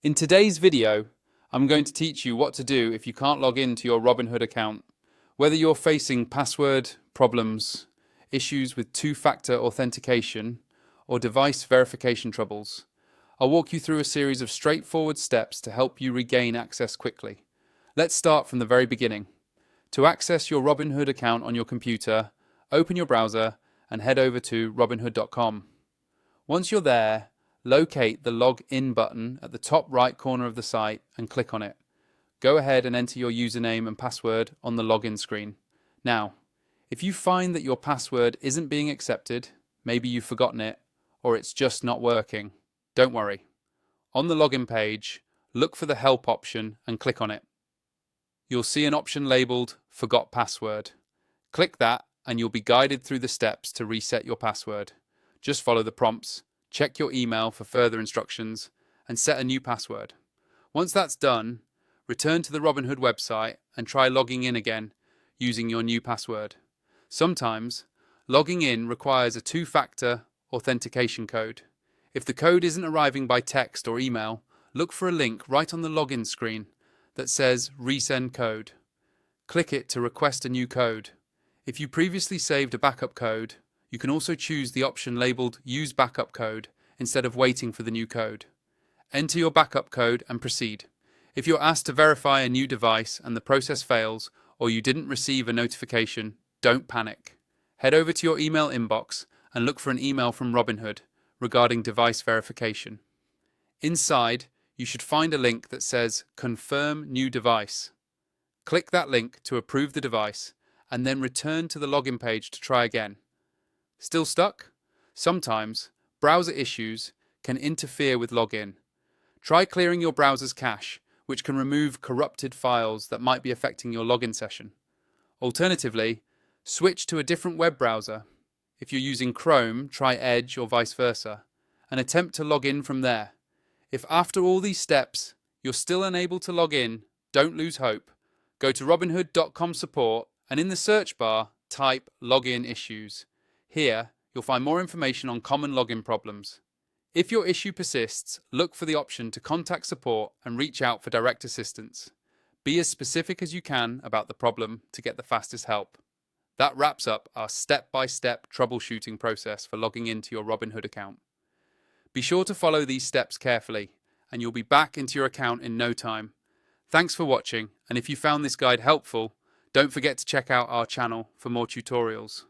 In today's video, I'm going to teach you what to do if you can't log into your Robinhood account. Whether you're facing password problems, issues with two-factor authentication, or device verification troubles, I'll walk you through a series of straightforward steps to help you regain access quickly. Let's start from the very beginning. To access your Robinhood account on your computer, open your browser and head over to robinhood.com. Once you're there, locate the Log In button at the top right corner of the site and click on it. Go ahead and enter your username and password on the login screen. Now, if you find that your password isn't being accepted, maybe you've forgotten it, or it's just not working, don't worry. On the login page, look for the Help option and click on it. You'll see an option labeled Forgot Password. Click that and you'll be guided through the steps to reset your password. Just follow the prompts, check your email for further instructions, and set a new password. Once that's done, return to the Robinhood website and try logging in again using your new password. Sometimes, logging in requires a two-factor authentication code. If the code isn't arriving by text or email, look for a link right on the login screen that says Resend Code. Click it to request a new code. If you previously saved a backup code, you can also choose the option labeled Use Backup Code instead of waiting for the new code. Enter your backup code and proceed. If you're asked to verify a new device and the process fails, or you didn't receive a notification, don't panic. Head over to your email inbox and look for an email from Robinhood regarding device verification. Inside, you should find a link that says Confirm New Device. Click that link to approve the device and then return to the login page to try again. Still stuck? Sometimes, browser issues can interfere with login. Try clearing your browser's cache, which can remove corrupted files that might be affecting your login session. Alternatively, switch to a different web browser. If you're using Chrome, try Edge or vice versa, and attempt to log in from there. If after all these steps, you're still unable to log in, don't lose hope. Go to robinhood.com support and in the search bar, type Login Issues. Here, you'll find more information on common login problems. If your issue persists, look for the option to contact support and reach out for direct assistance. Be as specific as you can about the problem to get the fastest help. That wraps up our step-by-step troubleshooting process for logging into your Robinhood account. Be sure to follow these steps carefully, and you'll be back into your account in no time. Thanks for watching, and if you found this guide helpful, don't forget to check out our channel for more tutorials.